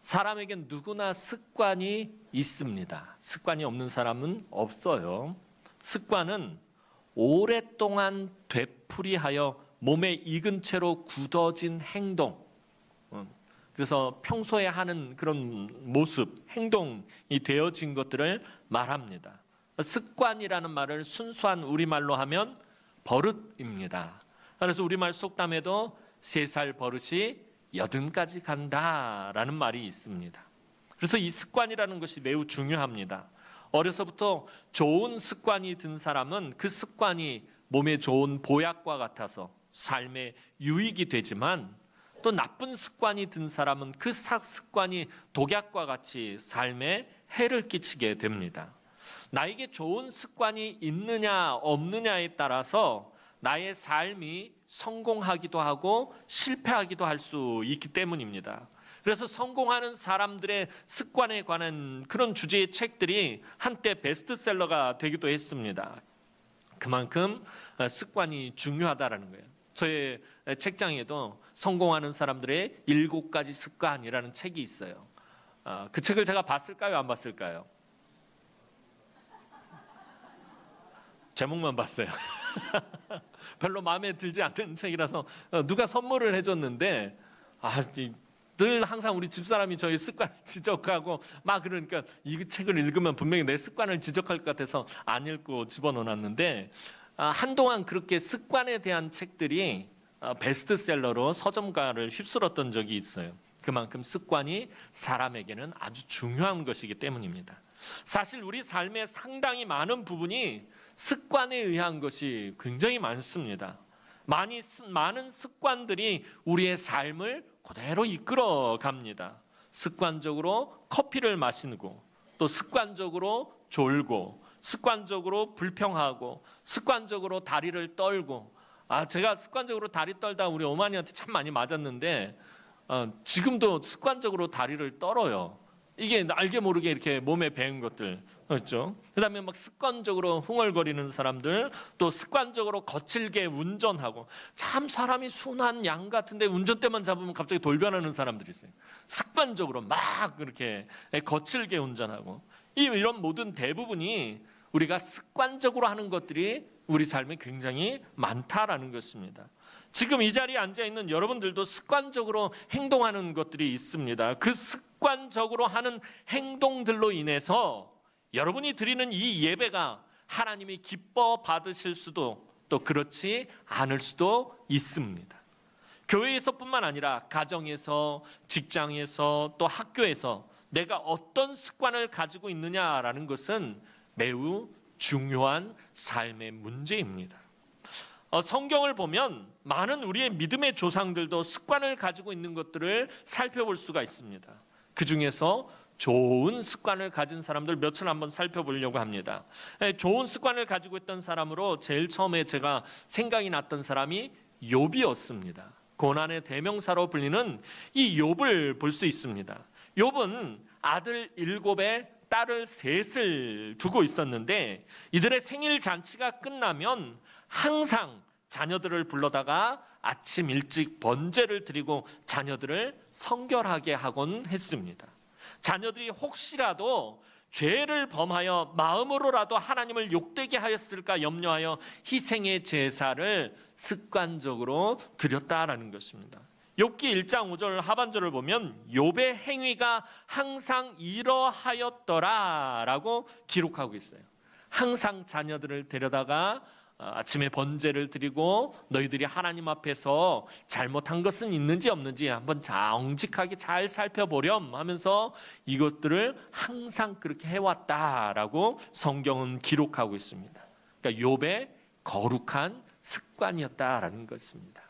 사람에겐 누구나 습관이 있습니다. 습관이 없는 사람은 없어요. 습관은 오랫동안 되풀이하여 몸에 익은 채로 굳어진 행동, 그래서 평소에 하는 그런 모습, 행동이 되어진 것들을 말합니다. 습관이라는 말을 순수한 우리말로 하면 버릇입니다. 그래서 우리말 속담에도 3살 버릇이 80까지 간다라는 말이 있습니다. 그래서 이 습관이라는 것이 매우 중요합니다. 어려서부터 좋은 습관이 든 사람은 그 습관이 몸에 좋은 보약과 같아서 삶에 유익이 되지만, 또 나쁜 습관이 든 사람은 그 습관이 독약과 같이 삶에 해를 끼치게 됩니다. 나에게 좋은 습관이 있느냐 없느냐에 따라서 나의 삶이 성공하기도 하고 실패하기도 할 수 있기 때문입니다. 그래서 성공하는 사람들의 습관에 관한 그런 주제의 책들이 한때 베스트셀러가 되기도 했습니다. 그만큼 습관이 중요하다는 거예요. 저의 책장에도 성공하는 사람들의 7가지 습관이라는 책이 있어요. 그 책을 제가 봤을까요? 안 봤을까요? 제목만 봤어요. 별로 마음에 들지 않는 책이라서 누가 선물을 해줬는데, 늘 항상 우리 집사람이 저희 습관을 지적하고 막 그러니까 이 책을 읽으면 분명히 내 습관을 지적할 것 같아서 안 읽고 집어넣어놨는데, 한동안 그렇게 습관에 대한 책들이 베스트셀러로 서점가를 휩쓸었던 적이 있어요. 그만큼 습관이 사람에게는 아주 중요한 것이기 때문입니다. 사실 우리 삶의 상당히 많은 부분이 습관에 의한 것이 굉장히 많습니다. 많은 습관들이 우리의 삶을 그대로 이끌어 갑니다. 습관적으로 커피를 마시고, 또 습관적으로 졸고, 습관적으로 불평하고, 습관적으로 다리를 떨고. 제가 습관적으로 다리 떨다 우리 어머니한테 참 많이 맞았는데, 지금도 습관적으로 다리를 떨어요. 이게 알게 모르게 이렇게 몸에 배은 것들, 그렇죠? 그다음에 막 습관적으로 흥얼거리는 사람들, 또 습관적으로 거칠게 운전하고, 참 사람이 순한 양 같은데 운전대만 잡으면 갑자기 돌변하는 사람들이 있어요. 습관적으로 막 그렇게 거칠게 운전하고, 이런 모든 대부분이 우리가 습관적으로 하는 것들이 우리 삶에 굉장히 많다라는 것입니다. 지금 이 자리에 앉아있는 여러분들도 습관적으로 행동하는 것들이 있습니다. 그 습관적으로 하는 행동들로 인해서 여러분이 드리는 이 예배가 하나님이 기뻐 받으실 수도, 또 그렇지 않을 수도 있습니다. 교회에서뿐만 아니라 가정에서, 직장에서, 또 학교에서 내가 어떤 습관을 가지고 있느냐라는 것은 매우 중요한 삶의 문제입니다. 성경을 보면 많은 우리의 믿음의 조상들도 습관을 가지고 있는 것들을 살펴볼 수가 있습니다. 그 중에서 좋은 습관을 가진 사람들 몇을 한번 살펴보려고 합니다. 좋은 습관을 가지고 있던 사람으로 제일 처음에 제가 생각이 났던 사람이 욥이었습니다. 고난의 대명사로 불리는 이 욥을 볼 수 있습니다. 욥은 아들 7에 딸을 3을 두고 있었는데, 이들의 생일 잔치가 끝나면 항상 자녀들을 불러다가 아침 일찍 번제를 드리고 자녀들을 성결하게 하곤 했습니다. 자녀들이 혹시라도 죄를 범하여 마음으로라도 하나님을 욕되게 하였을까 염려하여 희생의 제사를 습관적으로 드렸다라는 것입니다. 욥기 1장 5절 하반절을 보면 욥의 행위가 항상 이러하였더라라고 기록하고 있어요. 항상 자녀들을 데려다가 아침에 번제를 드리고, 너희들이 하나님 앞에서 잘못한 것은 있는지 없는지 한번 정직하게 잘 살펴보렴 하면서 이것들을 항상 그렇게 해왔다라고 성경은 기록하고 있습니다. 그러니까 욥의 거룩한 습관이었다라는 것입니다.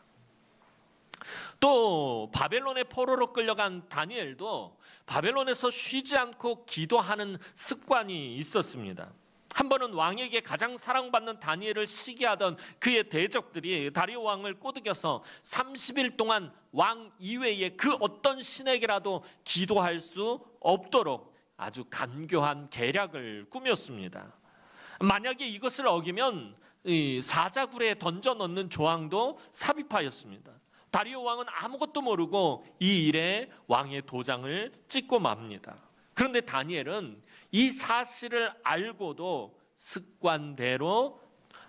또 바벨론의 포로로 끌려간 다니엘도 바벨론에서 쉬지 않고 기도하는 습관이 있었습니다. 한 번은 왕에게 가장 사랑받는 다니엘을 시기하던 그의 대적들이 다리오 왕을 꼬드겨서 30일 동안 왕 이외에 그 어떤 신에게라도 기도할 수 없도록 아주 간교한 계략을 꾸몄습니다. 만약에 이것을 어기면 이 사자굴에 던져 넣는 조항도 삽입하였습니다. 다리오 왕은 아무것도 모르고 이 일에 왕의 도장을 찍고 맙니다. 그런데 다니엘은 이 사실을 알고도 습관대로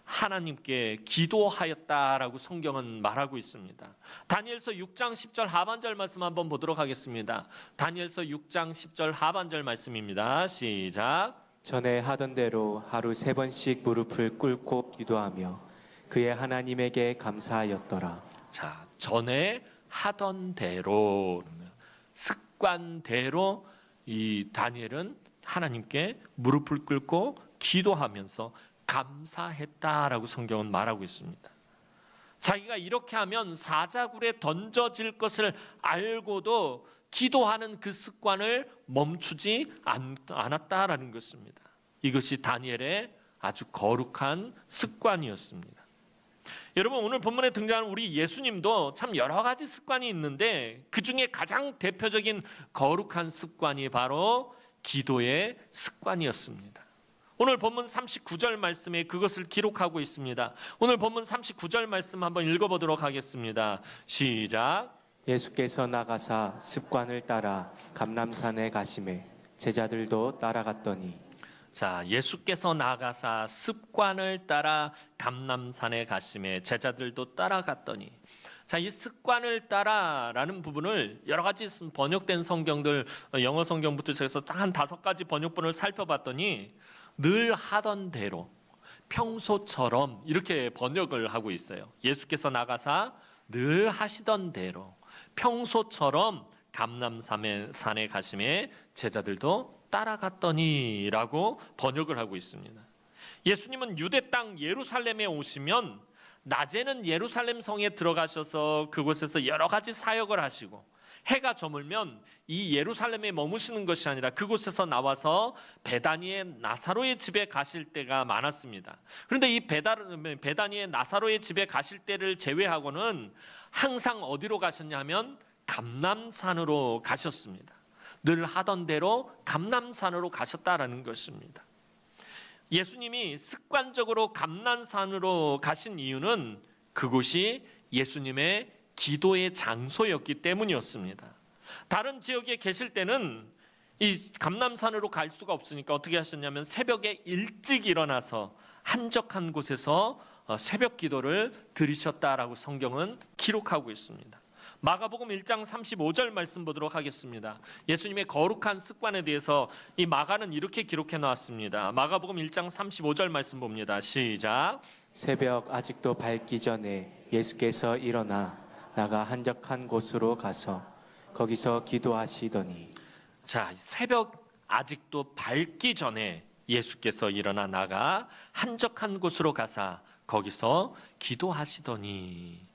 하나님께 기도하였다라고 성경은 말하고 있습니다. 다니엘서 6장 10절 하반절 말씀 한번 보도록 하겠습니다. 다니엘서 6장 10절 하반절 말씀입니다. 시작. 전에 하던 대로 하루 3번씩 무릎을 꿇고 기도하며 그의 하나님에게 감사하였더라. 자, 전에 하던 대로, 습관대로 이 다니엘은 하나님께 무릎을 꿇고 기도하면서 감사했다라고 성경은 말하고 있습니다. 자기가 이렇게 하면 사자굴에 던져질 것을 알고도 기도하는 그 습관을 멈추지 않았다라는 것입니다. 이것이 다니엘의 아주 거룩한 습관이었습니다. 여러분, 오늘 본문에 등장하는 우리 예수님도 참 여러 가지 습관이 있는데 그 중에 가장 대표적인 거룩한 습관이 바로 기도의 습관이었습니다. 오늘 본문 39절 말씀에 그것을 기록하고 있습니다. 오늘 본문 39절 말씀 한번 읽어보도록 하겠습니다. 시작. 예수께서 나가사 습관을 따라 감람산에 가시매 제자들도 따라갔더니. 자, 예수께서 나가사 습관을 따라 감람산에 가시매 제자들도 따라갔더니. 자, 이 습관을 따라라는 부분을 여러 가지 번역된 성경들, 영어 성경부터 해서 한 5가지 번역본을 살펴봤더니 늘 하던 대로, 평소처럼 이렇게 번역을 하고 있어요. 예수께서 나가사 늘 하시던 대로, 평소처럼 감람산에 가심에 제자들도 따라갔더니라고 번역을 하고 있습니다. 예수님은 유대 땅 예루살렘에 오시면 낮에는 예루살렘 성에 들어가셔서 그곳에서 여러 가지 사역을 하시고 해가 저물면 이 예루살렘에 머무시는 것이 아니라 그곳에서 나와서 베다니의 나사로의 집에 가실 때가 많았습니다. 그런데 이 베다니의 나사로의 집에 가실 때를 제외하고는 항상 어디로 가셨냐면 감람산으로 가셨습니다. 늘 하던 대로 감람산으로 가셨다라는 것입니다. 예수님이 습관적으로 감람산으로 가신 이유는 그곳이 예수님의 기도의 장소였기 때문이었습니다. 다른 지역에 계실 때는 이 감람산으로 갈 수가 없으니까 어떻게 하셨냐면 새벽에 일찍 일어나서 한적한 곳에서 새벽 기도를 드리셨다라고 성경은 기록하고 있습니다. 마가복음 1장 35절 말씀 보도록 하겠습니다. 예수님의 거룩한 습관에 대해서 이 마가는 이렇게 기록해 놨습니다. 마가복음 1장 35절 말씀 봅니다. 시작. 새벽 아직도 밝기 전에 예수께서 일어나 나가 한적한 곳으로 가서 거기서 기도하시더니. 자, 새벽 아직도 밝기 전에 예수께서 일어나 나가 한적한 곳으로 가사 거기서 기도하시더니.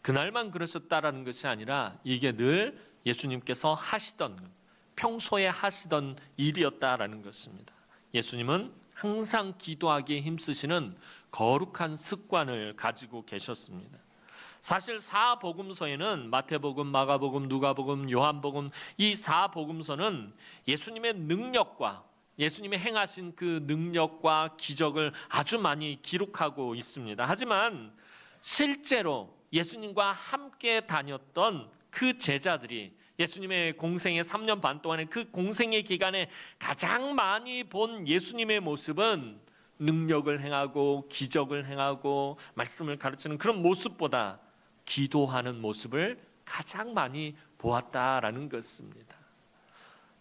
그날만 그러셨다라는 것이 아니라 이게 늘 예수님께서 하시던, 평소에 하시던 일이었다라는 것입니다. 예수님은 항상 기도하기에 힘쓰시는 거룩한 습관을 가지고 계셨습니다. 사실 4복음서에는 마태복음, 마가복음, 누가복음, 요한복음 이 4복음서는 예수님의 능력과 예수님이 행하신 그 능력과 기적을 아주 많이 기록하고 있습니다. 하지만 실제로 예수님과 함께 다녔던 그 제자들이 예수님의 공생의 3년 반 동안의 그 공생의 기간에 가장 많이 본 예수님의 모습은 능력을 행하고 기적을 행하고 말씀을 가르치는 그런 모습보다 기도하는 모습을 가장 많이 보았다라는 것입니다.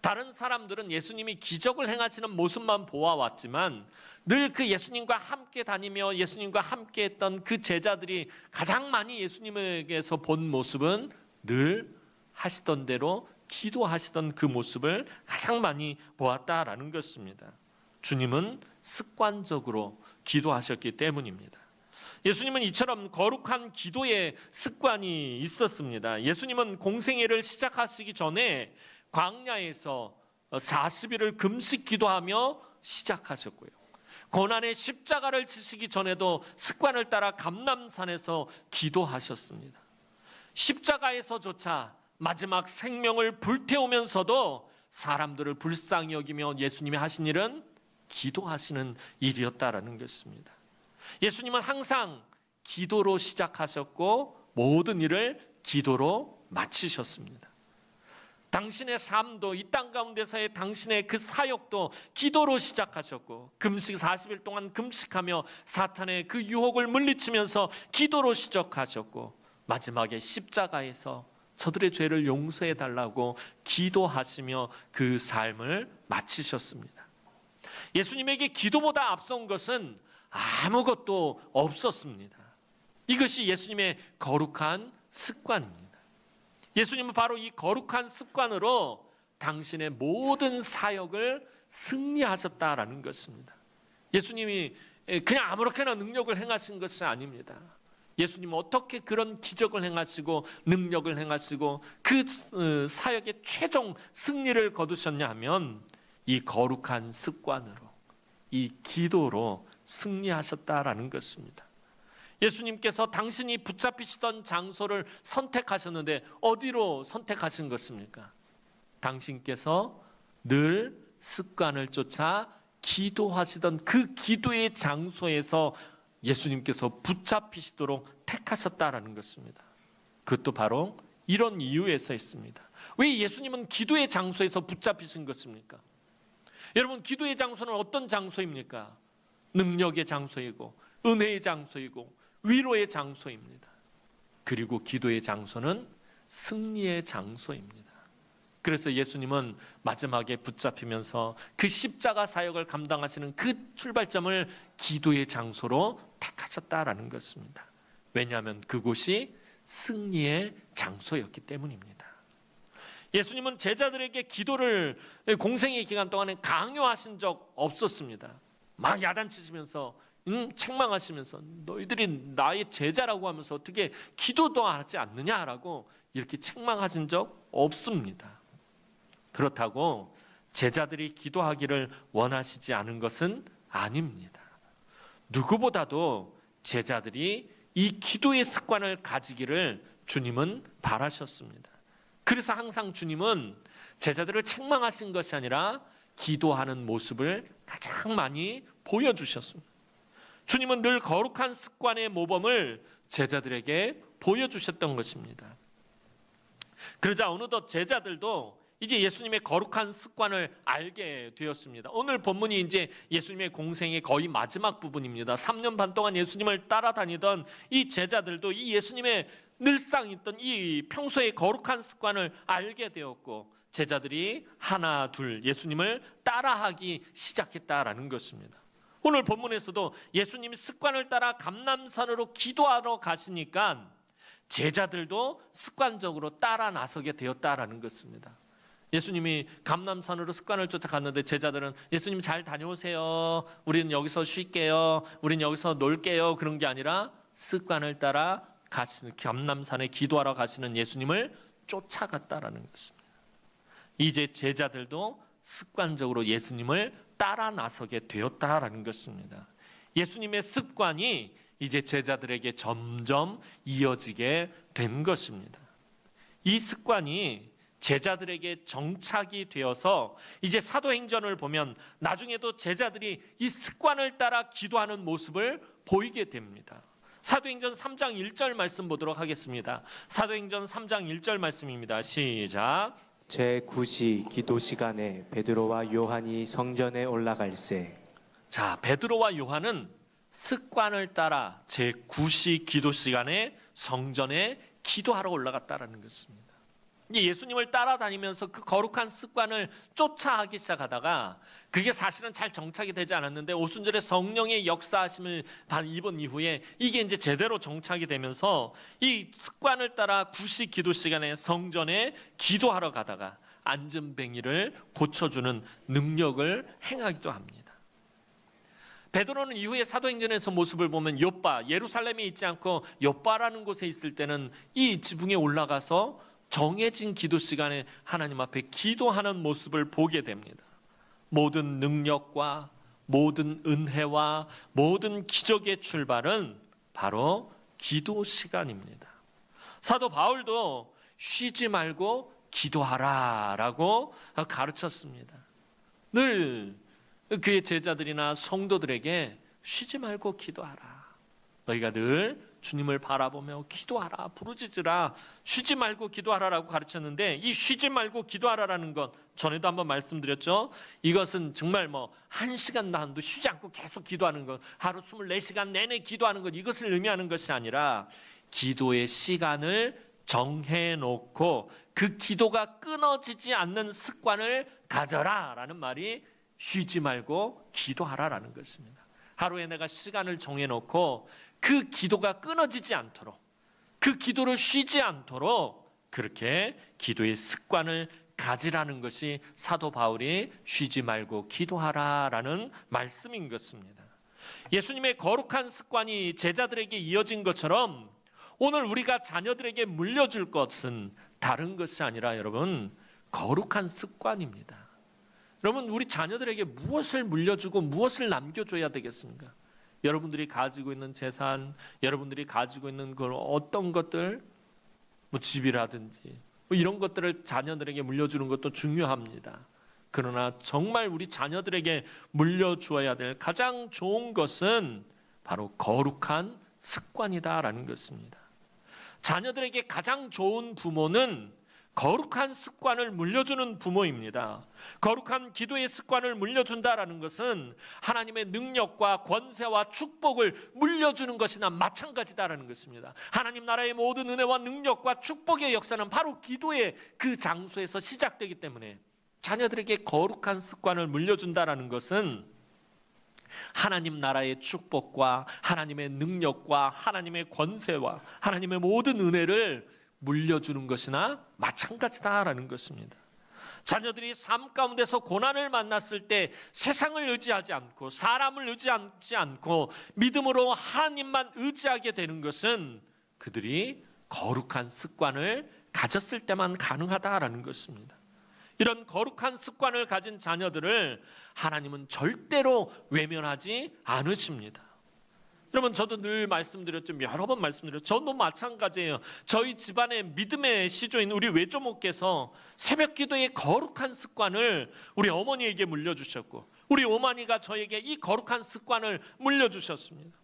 다른 사람들은 예수님이 기적을 행하시는 모습만 보아왔지만 늘 그 예수님과 함께 다니며 예수님과 함께 했던 그 제자들이 가장 많이 예수님에게서 본 모습은 늘 하시던 대로 기도하시던 그 모습을 가장 많이 보았다라는 것입니다. 주님은 습관적으로 기도하셨기 때문입니다. 예수님은 이처럼 거룩한 기도의 습관이 있었습니다. 예수님은 공생애를 시작하시기 전에 광야에서 40일을 금식 기도하며 시작하셨고요. 고난의 십자가를 지시기 전에도 습관을 따라 감람산에서 기도하셨습니다. 십자가에서조차 마지막 생명을 불태우면서도 사람들을 불쌍히 여기며 예수님이 하신 일은 기도하시는 일이었다라는 것입니다. 예수님은 항상 기도로 시작하셨고 모든 일을 기도로 마치셨습니다. 당신의 삶도 이 땅 가운데서의 당신의 그 사역도 기도로 시작하셨고 금식 40일 동안 금식하며 사탄의 그 유혹을 물리치면서 기도로 시작하셨고 마지막에 십자가에서 저들의 죄를 용서해 달라고 기도하시며 그 삶을 마치셨습니다. 예수님에게 기도보다 앞선 것은 아무것도 없었습니다. 이것이 예수님의 거룩한 습관입니다. 예수님은 바로 이 거룩한 습관으로 당신의 모든 사역을 승리하셨다라는 것입니다. 예수님이 그냥 아무렇게나 능력을 행하신 것이 아닙니다. 예수님은 어떻게 그런 기적을 행하시고 능력을 행하시고 그 사역의 최종 승리를 거두셨냐 하면 이 거룩한 습관으로, 이 기도로 승리하셨다라는 것입니다. 예수님께서 당신이 붙잡히시던 장소를 선택하셨는데 어디로 선택하신 것입니까? 당신께서 늘 습관을 쫓아 기도하시던 그 기도의 장소에서 예수님께서 붙잡히시도록 택하셨다라는 것입니다. 그것도 바로 이런 이유에서 있습니다. 왜 예수님은 기도의 장소에서 붙잡히신 것입니까? 여러분, 기도의 장소는 어떤 장소입니까? 능력의 장소이고 은혜의 장소이고 위로의 장소입니다. 그리고 기도의 장소는 승리의 장소입니다. 그래서 예수님은 마지막에 붙잡히면서 그 십자가 사역을 감당하시는 그 출발점을 기도의 장소로 택하셨다라는 것입니다. 왜냐하면 그곳이 승리의 장소였기 때문입니다. 예수님은 제자들에게 기도를 공생의 기간 동안에 강요하신 적 없었습니다. 막 야단치시면서 책망하시면서 너희들이 나의 제자라고 하면서 어떻게 기도도 하지 않느냐라고 이렇게 책망하신 적 없습니다. 그렇다고 제자들이 기도하기를 원하시지 않은 것은 아닙니다. 누구보다도 제자들이 이 기도의 습관을 가지기를 주님은 바라셨습니다. 그래서 항상 주님은 제자들을 책망하신 것이 아니라 기도하는 모습을 가장 많이 보여주셨습니다. 주님은 늘 거룩한 습관의 모범을 제자들에게 보여주셨던 것입니다. 그러자 어느덧 제자들도 이제 예수님의 거룩한 습관을 알게 되었습니다. 오늘 본문이 이제 예수님의 공생의 거의 마지막 부분입니다. 3년 반 동안 예수님을 따라다니던 이 제자들도 이 예수님의 늘상 있던 이 평소의 거룩한 습관을 알게 되었고 제자들이 하나 둘 예수님을 따라하기 시작했다라는 것입니다. 오늘 본문에서도 예수님이 습관을 따라 감람산으로 기도하러 가시니까 제자들도 습관적으로 따라 나서게 되었다라는 것입니다. 예수님이 감람산으로 습관을 쫓아갔는데 제자들은 예수님 잘 다녀오세요. 우리는 여기서 쉴게요. 우리는 여기서 놀게요. 그런 게 아니라 습관을 따라 가시는 감람산에 기도하러 가시는 예수님을 쫓아갔다라는 것입니다. 이제 제자들도 습관적으로 예수님을 따라 나서게 되었다라는 것입니다. 예수님의 습관이 이제 제자들에게 점점 이어지게 된 것입니다. 이 습관이 제자들에게 정착이 되어서 이제 사도행전을 보면 나중에도 제자들이 이 습관을 따라 기도하는 모습을 보이게 됩니다. 사도행전 3장 1절 말씀 보도록 하겠습니다. 사도행전 3장 1절 말씀입니다. 시작. 제9시 기도 시간에 베드로와 요한이 성전에 올라갈새. 자, 베드로와 요한은 습관을 따라 제9시 기도 시간에 성전에 기도하러 올라갔다라는 것입니다. 예수님을 따라다니면서 그 거룩한 습관을 쫓아하기 시작하다가 그게 사실은 잘 정착이 되지 않았는데 오순절에 성령의 역사하심을 입은 이후에 이게 이제 제대로 정착이 되면서 이 습관을 따라 9시 기도 시간에 성전에 기도하러 가다가 안전뱅이를 고쳐주는 능력을 행하기도 합니다. 베드로는 이후에 사도행전에서 모습을 보면 요빠, 예루살렘에 있지 않고 요빠라는 곳에 있을 때는 이 지붕에 올라가서 정해진 기도 시간에 하나님 앞에 기도하는 모습을 보게 됩니다. 모든 능력과 모든 은혜와 모든 기적의 출발은 바로 기도 시간입니다. 사도 바울도 쉬지 말고 기도하라라고 가르쳤습니다. 늘 그의 제자들이나 성도들에게 쉬지 말고 기도하라. 너희가 늘 주님을 바라보며 기도하라, 부르짖으라, 쉬지 말고 기도하라라고 가르쳤는데, 이 쉬지 말고 기도하라라는 것 전에도 한번 말씀드렸죠. 이것은 정말 1시간 단도 쉬지 않고 계속 기도하는 것, 하루 24시간 내내 기도하는 것, 이것을 의미하는 것이 아니라 기도의 시간을 정해놓고 그 기도가 끊어지지 않는 습관을 가져라라는 말이 쉬지 말고 기도하라라는 것입니다. 하루에 내가 시간을 정해놓고 그 기도가 끊어지지 않도록, 그 기도를 쉬지 않도록 그렇게 기도의 습관을 가지라는 것이 사도 바울이 쉬지 말고 기도하라라는 말씀인 것입니다. 예수님의 거룩한 습관이 제자들에게 이어진 것처럼 오늘 우리가 자녀들에게 물려줄 것은 다른 것이 아니라 여러분, 거룩한 습관입니다. 여러분, 우리 자녀들에게 무엇을 물려주고 무엇을 남겨줘야 되겠습니까? 여러분들이 가지고 있는 재산, 여러분들이 가지고 있는 그 어떤 것들, 집이라든지 이런 것들을 자녀들에게 물려주는 것도 중요합니다. 그러나 정말 우리 자녀들에게 물려주어야 될 가장 좋은 것은 바로 거룩한 습관이다라는 것입니다. 자녀들에게 가장 좋은 부모는 거룩한 습관을 물려주는 부모입니다. 거룩한 기도의 습관을 물려준다라는 것은 하나님의 능력과 권세와 축복을 물려주는 것이나 마찬가지다라는 것입니다. 하나님 나라의 모든 은혜와 능력과 축복의 역사는 바로 기도의 그 장소에서 시작되기 때문에 자녀들에게 거룩한 습관을 물려준다라는 것은 하나님 나라의 축복과 하나님의 능력과 하나님의 권세와 하나님의 모든 은혜를 물려주는 것이나 마찬가지다라는 것입니다. 자녀들이 삶 가운데서 고난을 만났을 때 세상을 의지하지 않고 사람을 의지하지 않고 믿음으로 하나님만 의지하게 되는 것은 그들이 거룩한 습관을 가졌을 때만 가능하다라는 것입니다. 이런 거룩한 습관을 가진 자녀들을 하나님은 절대로 외면하지 않으십니다. 여러분, 저도 늘 말씀드렸죠. 여러 번 말씀드렸죠. 저도 마찬가지예요. 저희 집안의 믿음의 시조인 우리 외조모께서 새벽 기도의 거룩한 습관을 우리 어머니에게 물려주셨고, 우리 어머니가 저에게 이 거룩한 습관을 물려주셨습니다.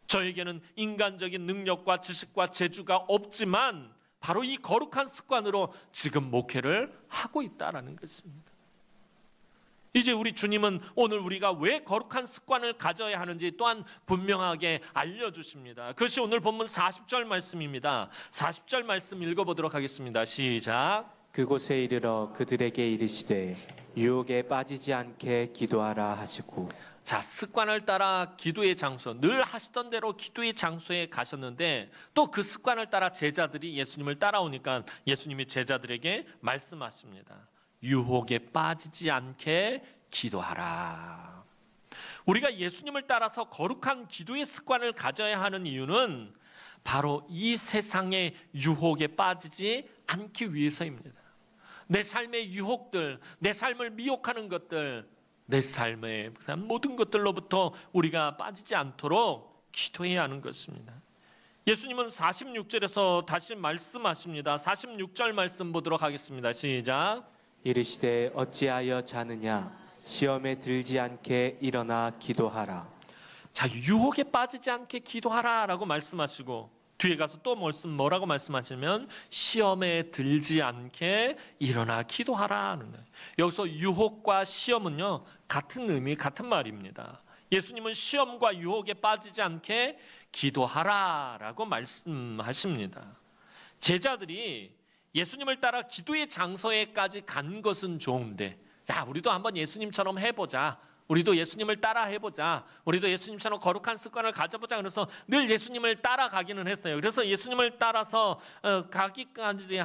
저에게는 인간적인 능력과 지식과 재주가 없지만 바로 이 거룩한 습관으로 지금 목회를 하고 있다라는 것입니다. 이제 우리 주님은 오늘 우리가 왜 거룩한 습관을 가져야 하는지 또한 분명하게 알려주십니다. 그것이 오늘 본문 40절 말씀입니다. 40절 말씀 읽어보도록 하겠습니다. 시작. 그곳에 이르러 그들에게 이르시되 유혹에 빠지지 않게 기도하라 하시고. 자, 습관을 따라 기도의 장소, 늘 하시던 대로 기도의 장소에 가셨는데 또 그 습관을 따라 제자들이 예수님을 따라오니까 예수님이 제자들에게 말씀하십니다. 유혹에 빠지지 않게 기도하라. 우리가 예수님을 따라서 거룩한 기도의 습관을 가져야 하는 이유는 바로 이 세상의 유혹에 빠지지 않기 위해서입니다. 내 삶의 유혹들, 내 삶을 미혹하는 것들, 내 삶의 모든 것들로부터 우리가 빠지지 않도록 기도해야 하는 것입니다. 예수님은 46절에서 다시 말씀하십니다. 46절 말씀 보도록 하겠습니다. 시작. 이르시되 어찌하여 자느냐 시험에 들지 않게 일어나 기도하라. 자, 유혹에 빠지지 않게 기도하라라고 말씀하시고 뒤에 가서 또 뭐라고 말씀하시면 시험에 들지 않게 일어나 기도하라 하는 거예요. 여기서 유혹과 시험은요 같은 의미, 같은 말입니다. 예수님은 시험과 유혹에 빠지지 않게 기도하라라고 말씀하십니다. 제자들이 예수님을 따라 기도의 장소에까지 간 것은 좋은데, 자, 우리도 한번 예수님처럼 해보자. 우리도 예수님을 따라 해보자. 우리도 예수님처럼 거룩한 습관을 가져보자. 그래서 늘 예수님을 따라가기는 했어요. 그래서 예수님을 따라서 가기까지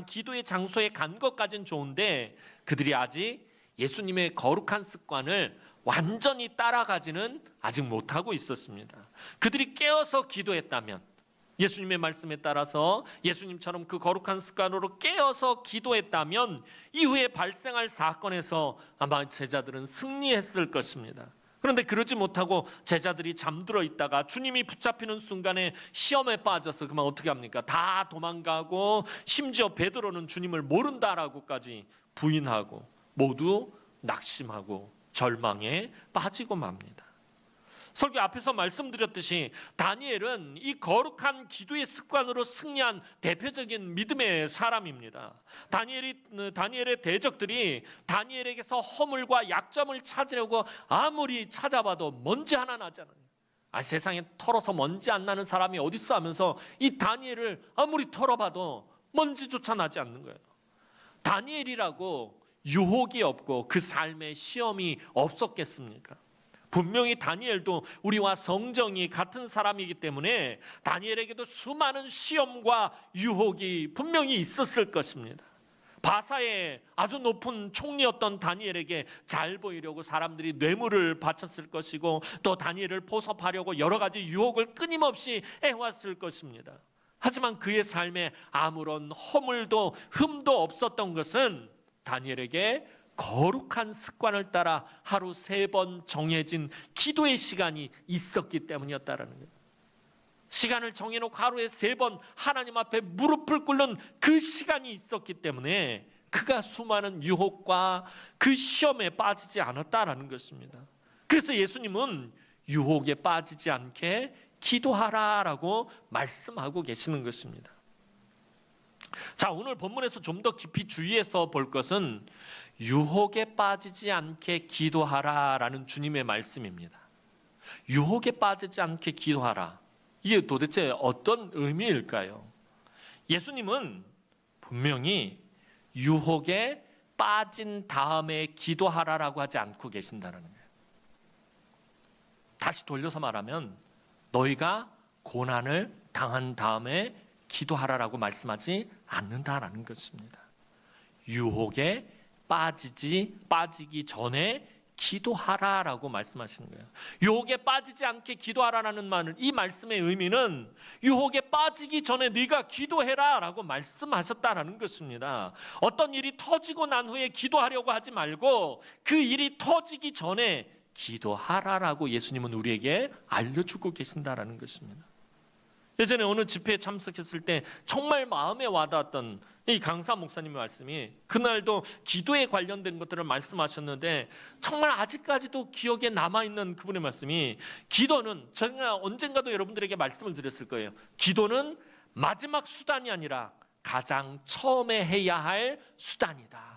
기도의 장소에 간 것까지는 좋은데 그들이 아직 예수님의 거룩한 습관을 완전히 따라가지는 아직 못하고 있었습니다. 그들이 깨어서 기도했다면, 예수님의 말씀에 따라서 예수님처럼 그 거룩한 습관으로 깨어서 기도했다면 이후에 발생할 사건에서 아마 제자들은 승리했을 것입니다. 그런데 그러지 못하고 제자들이 잠들어 있다가 주님이 붙잡히는 순간에 시험에 빠져서 그만 어떻게 합니까? 다 도망가고 심지어 베드로는 주님을 모른다라고까지 부인하고 모두 낙심하고 절망에 빠지고 맙니다. 설교 앞에서 말씀드렸듯이 다니엘은 이 거룩한 기도의 습관으로 승리한 대표적인 믿음의 사람입니다. 다니엘의 대적들이 다니엘에게서 허물과 약점을 찾으려고 아무리 찾아봐도 먼지 하나 나잖아요. 세상에 털어서 먼지 안 나는 사람이 어디 있어 하면서 이 다니엘을 아무리 털어봐도 먼지조차 나지 않는 거예요. 다니엘이라고 유혹이 없고 그 삶에 시험이 없었겠습니까? 분명히 다니엘도 우리와 성정이 같은 사람이기 때문에 다니엘에게도 수많은 시험과 유혹이 분명히 있었을 것입니다. 바사의 아주 높은 총리였던 다니엘에게 잘 보이려고 사람들이 뇌물을 바쳤을 것이고, 또 다니엘을 포섭하려고 여러 가지 유혹을 끊임없이 해왔을 것입니다. 하지만 그의 삶에 아무런 허물도 흠도 없었던 것은 다니엘에게 거룩한 습관을 따라 하루 3번 정해진 기도의 시간이 있었기 때문이었다라는 거예요. 시간을 정해놓고 하루에 3번 하나님 앞에 무릎을 꿇는 그 시간이 있었기 때문에 그가 수많은 유혹과 그 시험에 빠지지 않았다라는 것입니다. 그래서 예수님은 유혹에 빠지지 않게 기도하라라고 말씀하고 계시는 것입니다. 자, 오늘 본문에서 좀 더 깊이 주의해서 볼 것은 유혹에 빠지지 않게 기도하라라는 주님의 말씀입니다. 유혹에 빠지지 않게 기도하라. 이게 도대체 어떤 의미일까요? 예수님은 분명히 유혹에 빠진 다음에 기도하라라고 하지 않고 계신다는 거예요. 다시 돌려서 말하면 너희가 고난을 당한 다음에 기도하라라고 말씀하지 않는다라는 것입니다. 유혹에 빠지기 전에 기도하라라고 말씀하시는 거예요. 유혹에 빠지지 않게 기도하라라는 말은, 이 말씀의 의미는 유혹에 빠지기 전에 네가 기도해라라고 말씀하셨다라는 것입니다. 어떤 일이 터지고 난 후에 기도하려고 하지 말고 그 일이 터지기 전에 기도하라라고 예수님은 우리에게 알려주고 계신다라는 것입니다. 예전에 어느 집회에 참석했을 때 정말 마음에 와닿았던 이 강사 목사님의 말씀이, 그날도 기도에 관련된 것들을 말씀하셨는데 정말 아직까지도 기억에 남아있는 그분의 말씀이, 기도는, 제가 언젠가도 여러분들에게 말씀을 드렸을 거예요. 기도는 마지막 수단이 아니라 가장 처음에 해야 할 수단이다.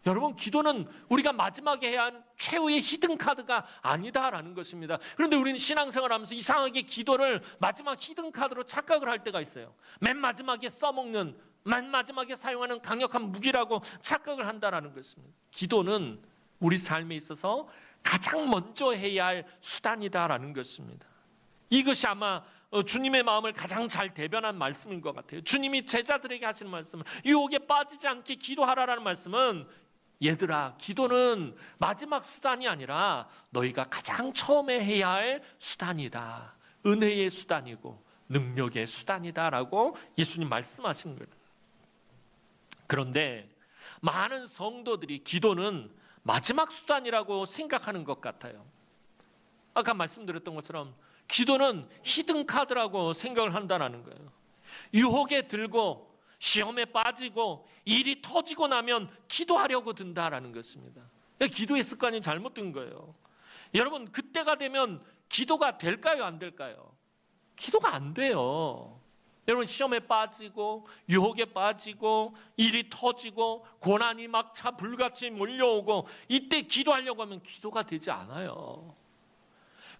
여러분, 기도는 우리가 마지막에 해야 한 최후의 히든카드가 아니다라는 것입니다. 그런데 우리는 신앙생활하면서 이상하게 기도를 마지막 히든카드로 착각을 할 때가 있어요. 맨 마지막에 써먹는, 맨 마지막에 사용하는 강력한 무기라고 착각을 한다라는 것입니다. 기도는 우리 삶에 있어서 가장 먼저 해야 할 수단이다라는 것입니다. 이것이 아마 주님의 마음을 가장 잘 대변한 말씀인 것 같아요. 주님이 제자들에게 하시는 말씀은, 유혹에 빠지지 않게 기도하라라는 말씀은, 얘들아, 기도는 마지막 수단이 아니라 너희가 가장 처음에 해야 할 수단이다. 은혜의 수단이고 능력의 수단이다라고 예수님 말씀하시는 거예요. 그런데 많은 성도들이 기도는 마지막 수단이라고 생각하는 것 같아요. 아까 말씀드렸던 것처럼 기도는 히든카드라고 생각을 한다는 거예요. 유혹에 들고 시험에 빠지고 일이 터지고 나면 기도하려고 든다라는 것입니다. 기도의 습관이 잘못된 거예요. 여러분, 그때가 되면 기도가 될까요, 안 될까요? 기도가 안 돼요. 여러분, 시험에 빠지고 유혹에 빠지고 일이 터지고 고난이 막 불같이 몰려오고 이때 기도하려고 하면 기도가 되지 않아요.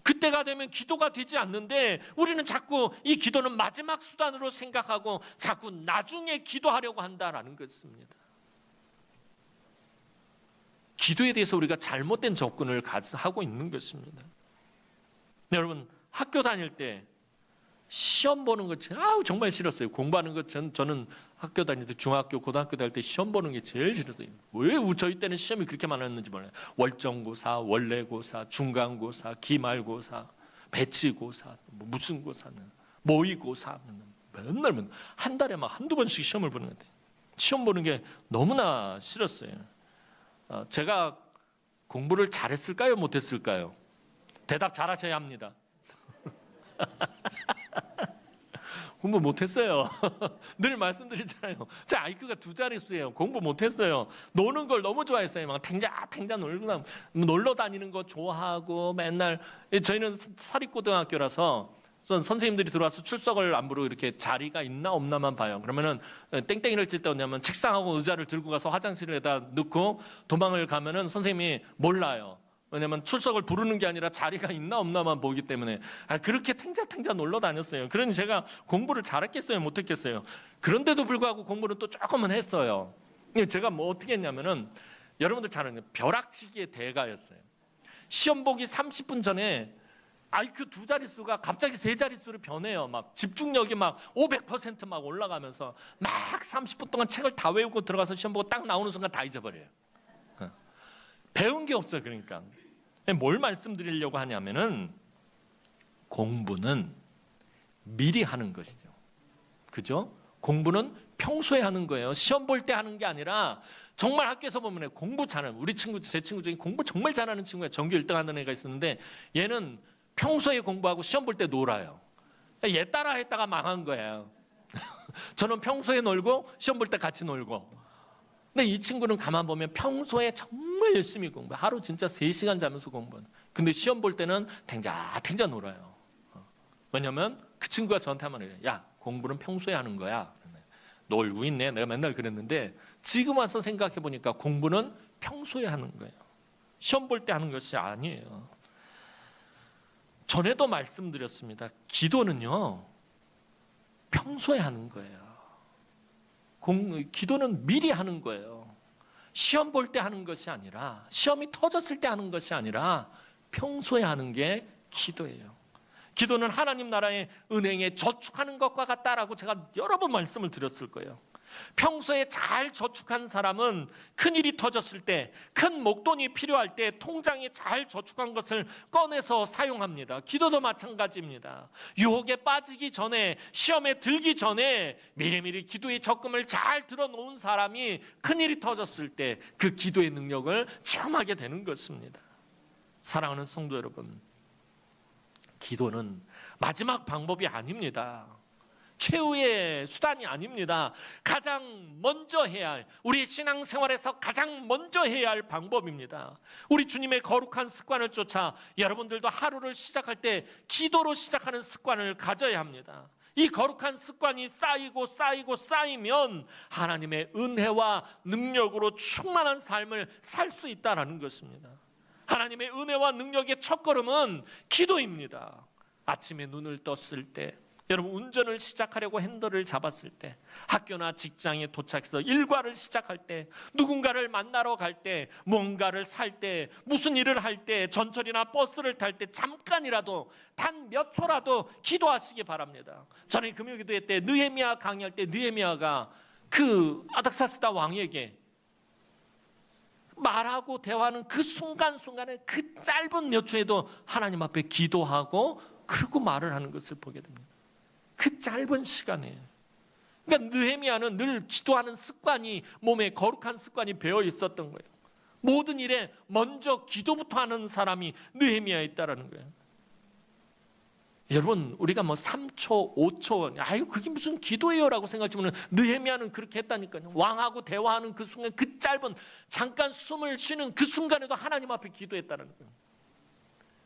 그때가 되면 기도가 되지 않는데 우리는 자꾸 이 기도는 마지막 수단으로 생각하고 자꾸 나중에 기도하려고 한다라는 것입니다. 기도에 대해서 우리가 잘못된 접근을 하고 있는 것입니다. 여러분, 학교 다닐 때 시험 보는 것 정말 싫었어요. 공부하는 것 저는 학교 다닐 때, 중학교, 고등학교 다닐 때 시험 보는 게 제일 싫었어요. 왜 저희 때는 시험이 그렇게 많았는지 몰라요. 월정고사, 원래고사, 중간고사, 기말고사, 배치고사, 무슨 고사는, 모의고사, 맨날 한 달에 막 한두 번씩 시험을 보는 것 같아요. 시험 보는 게 너무나 싫었어요. 제가 공부를 잘했을까요, 못했을까요? 대답 잘하셔야 합니다. 공부 못했어요. 늘 말씀드리잖아요. 제 IQ가 2자릿수예요. 공부 못했어요. 노는 걸 너무 좋아했어요. 막 탱자 놀고 놀러 다니는 거 좋아하고 맨날 저희는 사립고등학교라서 선생님들이 들어와서 출석을 안 부르고 이렇게 자리가 있나 없나만 봐요. 그러면은 땡땡이를 칠 때 뭐냐면 책상하고 의자를 들고 가서 화장실에다 넣고 도망을 가면은 선생님이 몰라요. 왜냐면 출석을 부르는 게 아니라 자리가 있나 없나만 보기 때문에 그렇게 탱자 놀러 다녔어요. 그러니 제가 공부를 잘했겠어요, 못했겠어요. 그런데도 불구하고 공부를 또 조금은 했어요. 제가 뭐 어떻게 했냐면은 여러분들 잘 아는 벼락치기의 대가였어요. 시험 보기 30분 전에 IQ 2자릿수가 갑자기 3자릿수로 변해요. 막 집중력이 막 500% 올라가면서 막 30분 동안 책을 다 외우고 들어가서 시험 보고 딱 나오는 순간 다 잊어버려요. 배운 게 없어요. 그러니까 뭘 말씀드리려고 하냐면은 공부는 미리 하는 것이죠. 그죠? 공부는 평소에 하는 거예요. 시험 볼 때 하는 게 아니라 정말 학교에서 보면 공부 잘하는 우리 친구, 제 친구 중에 공부 정말 잘하는 친구가 전교 1등 하는 애가 있었는데 얘는 평소에 공부하고 시험 볼 때 놀아요. 얘 따라 했다가 망한 거예요. 저는 평소에 놀고 시험 볼 때 같이 놀고. 근데 이 친구는 가만 보면 평소에 정말 열심히 공부, 하루 진짜 3시간 자면서 공부하는. 근데 시험 볼 때는 탱자 놀아요. 왜냐면 그 친구가 저한테 한번 해요. 야, 공부는 평소에 하는 거야. 놀고 있네. 내가 맨날 그랬는데 지금 와서 생각해 보니까 공부는 평소에 하는 거예요. 시험 볼 때 하는 것이 아니에요. 전에도 말씀드렸습니다. 기도는요, 평소에 하는 거예요. 기도는 미리 하는 거예요. 시험 볼 때 하는 것이 아니라, 시험이 터졌을 때 하는 것이 아니라 평소에 하는 게 기도예요. 기도는 하나님 나라의 은행에 저축하는 것과 같다라고 제가 여러 번 말씀을 드렸을 거예요. 평소에 잘 저축한 사람은 큰일이 터졌을 때, 큰 목돈이 필요할 때 통장에 잘 저축한 것을 꺼내서 사용합니다. 기도도 마찬가지입니다. 유혹에 빠지기 전에, 시험에 들기 전에 미리미리 기도의 적금을 잘 들어놓은 사람이 큰일이 터졌을 때 그 기도의 능력을 체험하게 되는 것입니다. 사랑하는 성도 여러분, 기도는 마지막 방법이 아닙니다. 최후의 수단이 아닙니다. 가장 먼저 해야 할, 우리 신앙생활에서 가장 먼저 해야 할 방법입니다. 우리 주님의 거룩한 습관을 쫓아 여러분들도 하루를 시작할 때 기도로 시작하는 습관을 가져야 합니다. 이 거룩한 습관이 쌓이면 하나님의 은혜와 능력으로 충만한 삶을 살 수 있다는 것입니다. 하나님의 은혜와 능력의 첫걸음은 기도입니다. 아침에 눈을 떴을 때, 여러분 운전을 시작하려고 핸들을 잡았을 때, 학교나 직장에 도착해서 일과를 시작할 때, 누군가를 만나러 갈 때, 뭔가를 살 때, 무슨 일을 할 때, 전철이나 버스를 탈 때 잠깐이라도, 단 몇 초라도 기도하시기 바랍니다. 전에 금요기도회 때 느헤미야 강의할 때 느헤미야가 그 아닥사스다 왕에게 말하고 대화하는 그 순간순간에 그 짧은 몇 초에도 하나님 앞에 기도하고 그리고 말을 하는 것을 보게 됩니다. 그 짧은 시간에. 그러니까 느헤미야는 늘 기도하는 습관이, 몸에 거룩한 습관이 배어 있었던 거예요. 모든 일에 먼저 기도부터 하는 사람이 느헤미야였다라는 거예요. 여러분, 우리가 뭐 3초, 5초, 아유 그게 무슨 기도예요라고 생각하지만 느헤미야는 그렇게 했다니까요. 왕하고 대화하는 그 순간, 그 짧은 잠깐 숨을 쉬는 그 순간에도 하나님 앞에 기도했다는 거예요.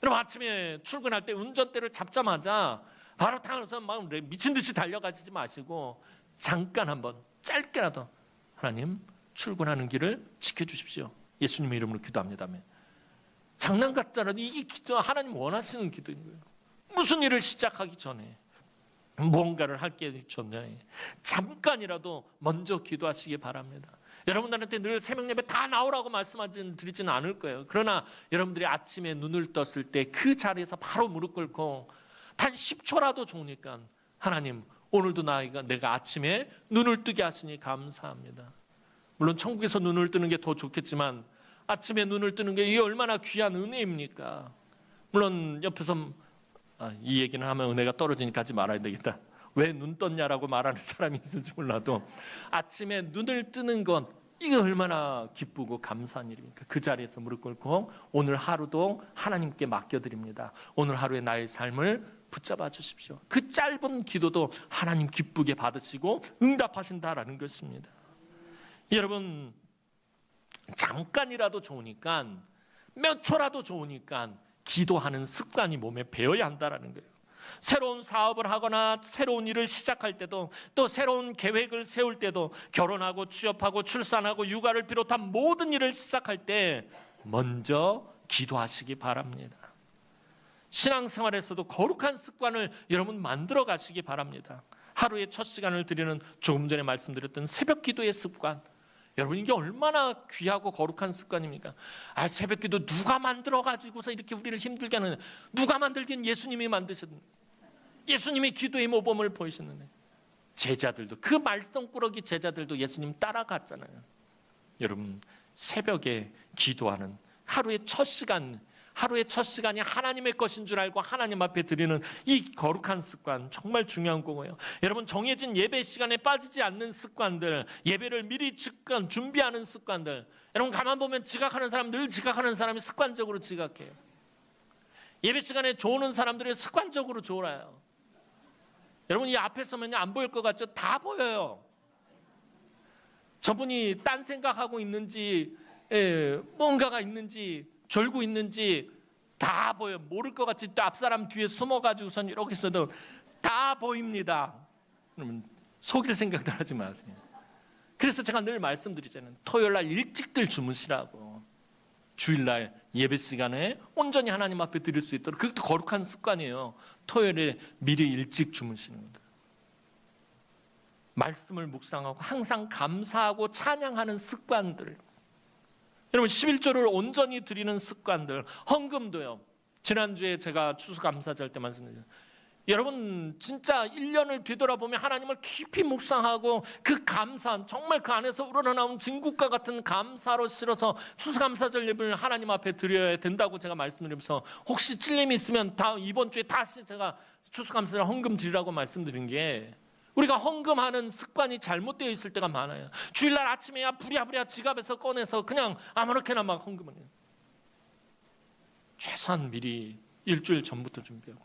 여러분, 아침에 출근할 때 운전대를 잡자마자 바로 타면서 막 미친 듯이 달려가지 마시고 잠깐 한번 짧게라도 하나님 출근하는 길을 지켜주십시오. 예수님의 이름으로 기도합니다. 장난 같더라도 이게 기도, 하나님 원하시는 기도인 거예요. 무슨 일을 시작하기 전에, 뭔가를 할 게 전에 잠깐이라도 먼저 기도하시기 바랍니다. 여러분들한테 늘 새벽 예배 다 나오라고 말씀드리지는 않을 거예요. 그러나 여러분들이 아침에 눈을 떴을 때 그 자리에서 바로 무릎 꿇고 단 10초라도 좋으니까 하나님, 오늘도 내가 아침에 눈을 뜨게 하시니 감사합니다. 물론 천국에서 눈을 뜨는 게 더 좋겠지만 아침에 눈을 뜨는 게 이게 얼마나 귀한 은혜입니까? 물론 옆에서 이 얘기는 하면 은혜가 떨어지니까 하지 말아야 되겠다. 왜 눈 떴냐라고 말하는 사람이 있을지 몰라도 아침에 눈을 뜨는 건 이게 얼마나 기쁘고 감사한 일입니까? 그 자리에서 무릎 꿇고 오늘 하루도 하나님께 맡겨드립니다. 오늘 하루의 나의 삶을 붙잡아 주십시오. 그 짧은 기도도 하나님 기쁘게 받으시고 응답하신다라는 것입니다. 여러분, 잠깐이라도 좋으니까, 몇 초라도 좋으니까 기도하는 습관이 몸에 배어야 한다라는 거예요. 새로운 사업을 하거나 새로운 일을 시작할 때도, 또 새로운 계획을 세울 때도, 결혼하고 취업하고 출산하고 육아를 비롯한 모든 일을 시작할 때 먼저 기도하시기 바랍니다. 신앙생활에서도 거룩한 습관을 여러분 만들어 가시기 바랍니다. 하루의 첫 시간을 드리는, 조금 전에 말씀드렸던 새벽 기도의 습관, 여러분 이게 얼마나 귀하고 거룩한 습관입니까? 새벽 기도 누가 만들어 가지고서 이렇게 우리를 힘들게 하느냐. 누가 만들긴, 예수님이 만드셨는데, 예수님이 기도의 모범을 보이셨는데, 제자들도, 그 말썽꾸러기 제자들도 예수님 따라갔잖아요. 여러분, 새벽에 기도하는 하루의 첫 시간이 하나님의 것인 줄 알고 하나님 앞에 드리는 이 거룩한 습관, 정말 중요한 거고요. 여러분, 정해진 예배 시간에 빠지지 않는 습관들, 예배를 미리 준비하는 습관들. 여러분, 가만 보면 지각하는 사람, 늘 지각하는 사람이 습관적으로 지각해요. 예배 시간에 조는 사람들이 습관적으로 졸아요. 여러분, 이 앞에 서면 안 보일 것 같죠? 다 보여요. 저분이 딴 생각하고 있는지, 뭔가가 있는지, 졸고 있는지 다 보여. 모를 것 같이 또 앞사람 뒤에 숨어가지고선 이렇게 있어도 다 보입니다. 그러면 속일 생각도 하지 마세요. 그래서 제가 늘 말씀드리잖아요. 토요일날 일찍들 주무시라고. 주일날 예배 시간에 온전히 하나님 앞에 드릴 수 있도록. 그것도 거룩한 습관이에요. 토요일에 미리 일찍 주무시는 것. 말씀을 묵상하고 항상 감사하고 찬양하는 습관들. 여러분, 11조를 온전히 드리는 습관들, 헌금도요. 지난주에 제가 추수감사절 때 말씀드렸어요. 여러분, 진짜 1년을 뒤돌아보면 하나님을 깊이 묵상하고 그 감사, 정말 그 안에서 우러나온 진국과 같은 감사로 실어서 추수감사절 예배를 하나님 앞에 드려야 된다고 제가 말씀드리면서, 혹시 찔림이 있으면 이번 주에 다시 제가 추수감사절 헌금 드리라고 말씀드린 게, 우리가 헌금하는 습관이 잘못되어 있을 때가 많아요. 주일날 아침에야 부랴부랴 지갑에서 꺼내서 그냥 아무렇게나 막 헌금을 해요. 최소한 미리 일주일 전부터 준비하고.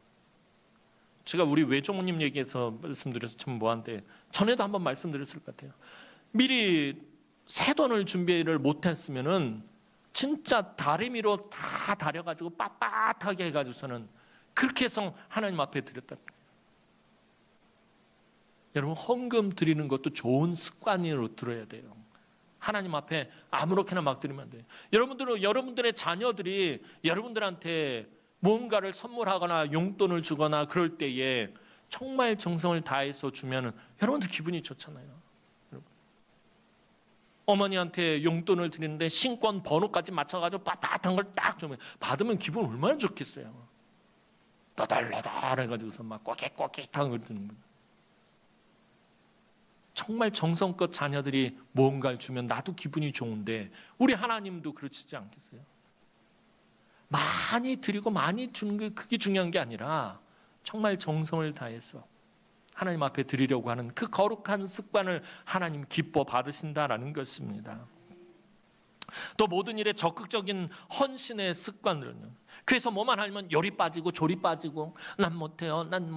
제가 우리 외조모님 얘기해서 말씀드려서 참 뭐한데, 전에도 한번 말씀드렸을 것 같아요. 미리 새 돈을 준비를 못했으면은 진짜 다리미로 다 다려가지고 빳빳하게 해가지고서는 그렇게 해서 하나님 앞에 드렸다. 여러분, 헌금 드리는 것도 좋은 습관으로 들어야 돼요. 하나님 앞에 아무렇게나 막 드리면 안 돼요. 여러분들의 자녀들이 여러분들한테 뭔가를 선물하거나 용돈을 주거나 그럴 때에 정말 정성을 다해서 주면은 여러분들 기분이 좋잖아요. 여러분. 어머니한테 용돈을 드리는데 신권 번호까지 맞춰가지고 빳빳한 걸 딱 주면 받으면 기분 얼마나 좋겠어요. 너덜너덜 해가지고서 막 꼬깃꼬깃한 걸 드는 거예요. 정말 정성껏 자녀들이 뭔가를 주면 나도 기분이 좋은데, 우리 하나님도 그러시지 않겠어요? 많이 드리고 많이 주는 게 그게 중요한 게 아니라 정말 정성을 다해서 하나님 앞에 드리려고 하는 그 거룩한 습관을 하나님 기뻐 받으신다라는 것입니다. 또 모든 일에 적극적인 헌신의 습관들은요. 그래서 뭐만 하면 열이 빠지고 졸이 빠지고, 난 못해요, 난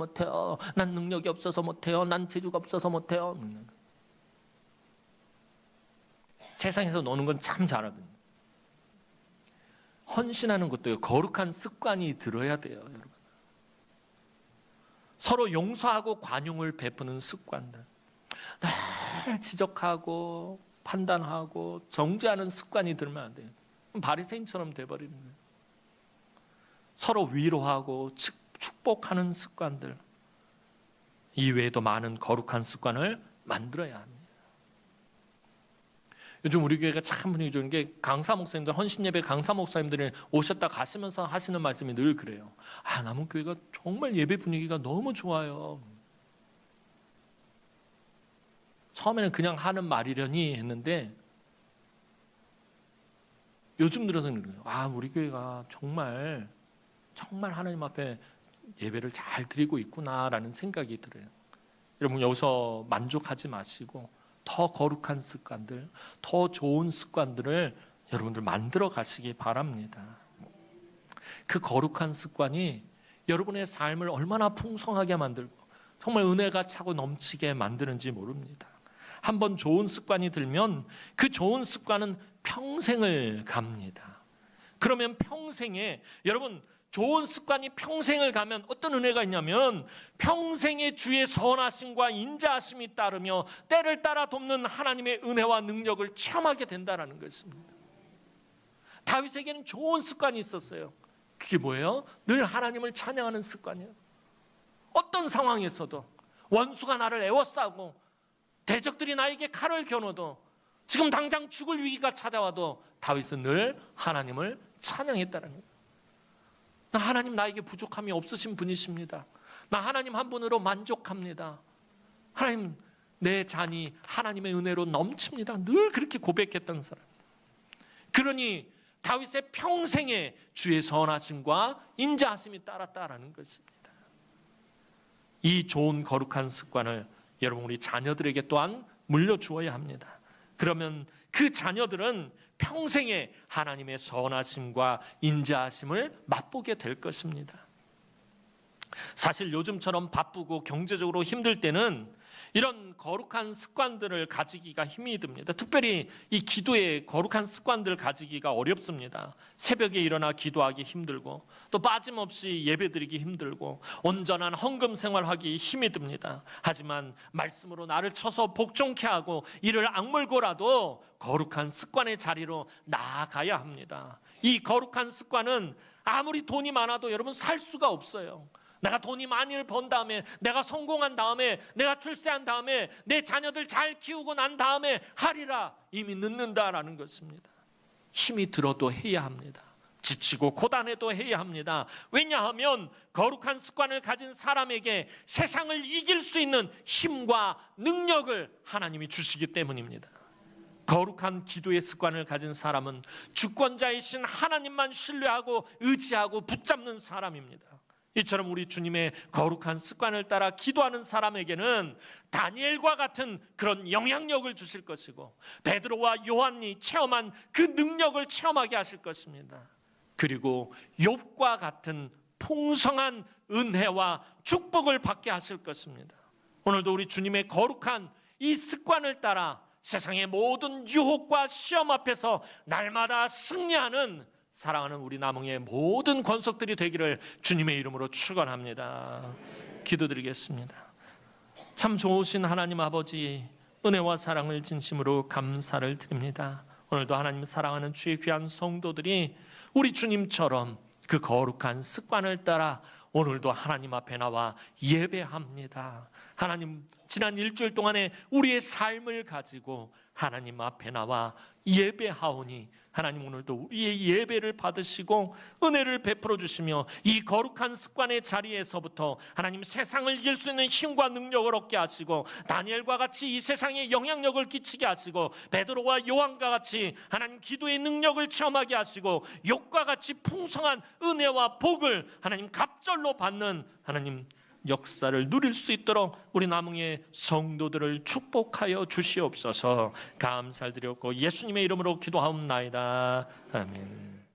능력이 없어서 못해요, 난 재주가 없어서 못해요. 세상에서 노는 건 참 잘하거든요. 헌신하는 것도요, 거룩한 습관이 들어야 돼요, 여러분. 서로 용서하고 관용을 베푸는 습관들. 늘 지적하고 판단하고 정죄하는 습관이 들면 안 돼요. 바리새인처럼 돼버리는 거예요. 서로 위로하고 축복하는 습관들. 이외에도 많은 거룩한 습관을 만들어야 합니다. 요즘 우리 교회가 참 분위기 좋은 게, 강사 목사님들, 헌신예배 강사 목사님들이 오셨다 가시면서 하시는 말씀이 늘 그래요. 남은 교회가 정말 예배 분위기가 너무 좋아요. 처음에는 그냥 하는 말이려니 했는데 요즘 들어서는 그래요. 우리 교회가 정말 하나님 앞에 예배를 잘 드리고 있구나라는 생각이 들어요. 여러분, 여기서 만족하지 마시고 더 거룩한 습관들, 더 좋은 습관들을 여러분들 만들어 가시기 바랍니다. 그 거룩한 습관이 여러분의 삶을 얼마나 풍성하게 만들고 정말 은혜가 차고 넘치게 만드는지 모릅니다. 한번 좋은 습관이 들면 그 좋은 습관은 평생을 갑니다. 그러면 평생에 여러분 좋은 습관이 평생을 가면 어떤 은혜가 있냐면 평생의 주의 선하심과 인자하심이 따르며 때를 따라 돕는 하나님의 은혜와 능력을 체험하게 된다는 것입니다. 다윗에게는 좋은 습관이 있었어요. 그게 뭐예요? 늘 하나님을 찬양하는 습관이에요. 어떤 상황에서도 원수가 나를 애워싸고 대적들이 나에게 칼을 겨눠도 지금 당장 죽을 위기가 찾아와도 다윗은 늘 하나님을 찬양했다는 거예요. 나 하나님 나에게 부족함이 없으신 분이십니다. 나 하나님 한 분으로 만족합니다. 하나님 내 잔이 하나님의 은혜로 넘칩니다. 늘 그렇게 고백했던 사람. 그러니 다윗의 평생에 주의 선하심과 인자하심이 따랐다라는 것입니다. 이 좋은 거룩한 습관을 여러분 우리 자녀들에게 또한 물려주어야 합니다. 그러면 그 자녀들은 평생에 하나님의 선하심과 인자하심을 맛보게 될 것입니다. 사실 요즘처럼 바쁘고 경제적으로 힘들 때는 이런 거룩한 습관들을 가지기가 힘이 듭니다. 특별히 이 기도의 거룩한 습관들을 가지기가 어렵습니다. 새벽에 일어나 기도하기 힘들고 또 빠짐없이 예배드리기 힘들고 온전한 헌금 생활하기 힘이 듭니다. 하지만 말씀으로 나를 쳐서 복종케 하고 이를 악물고라도 거룩한 습관의 자리로 나아가야 합니다. 이 거룩한 습관은 아무리 돈이 많아도 여러분 살 수가 없어요. 내가 돈이 많이 번 다음에 내가 성공한 다음에 내가 출세한 다음에 내 자녀들 잘 키우고 난 다음에 하리라 이미 늦는다라는 것입니다. 힘이 들어도 해야 합니다. 지치고 고단해도 해야 합니다. 왜냐하면 거룩한 습관을 가진 사람에게 세상을 이길 수 있는 힘과 능력을 하나님이 주시기 때문입니다. 거룩한 기도의 습관을 가진 사람은 주권자이신 하나님만 신뢰하고 의지하고 붙잡는 사람입니다. 이처럼 우리 주님의 거룩한 습관을 따라 기도하는 사람에게는 다니엘과 같은 그런 영향력을 주실 것이고 베드로와 요한이 체험한 그 능력을 체험하게 하실 것입니다. 그리고 욥과 같은 풍성한 은혜와 축복을 받게 하실 것입니다. 오늘도 우리 주님의 거룩한 이 습관을 따라 세상의 모든 유혹과 시험 앞에서 날마다 승리하는 사랑하는 우리 남흥의 모든 권속들이 되기를 주님의 이름으로 축원합니다. 기도드리겠습니다. 참 좋으신 하나님 아버지, 은혜와 사랑을 진심으로 감사를 드립니다. 오늘도 하나님 사랑하는 주의 귀한 성도들이 우리 주님처럼 그 거룩한 습관을 따라 오늘도 하나님 앞에 나와 예배합니다. 하나님 지난 일주일 동안에 우리의 삶을 가지고 하나님 앞에 나와 예배하오니 하나님 오늘도 우리의 예배를 받으시고 은혜를 베풀어 주시며 이 거룩한 습관의 자리에서부터 하나님 세상을 이길 수 있는 힘과 능력을 얻게 하시고 다니엘과 같이 이 세상에 영향력을 끼치게 하시고 베드로와 요한과 같이 하나님 기도의 능력을 체험하게 하시고 욥과 같이 풍성한 은혜와 복을 하나님 갑절로 받는 하나님 역사를 누릴 수 있도록 우리 남흥의 성도들을 축복하여 주시옵소서. 감사드렸고 예수님의 이름으로 기도하옵나이다. 아멘.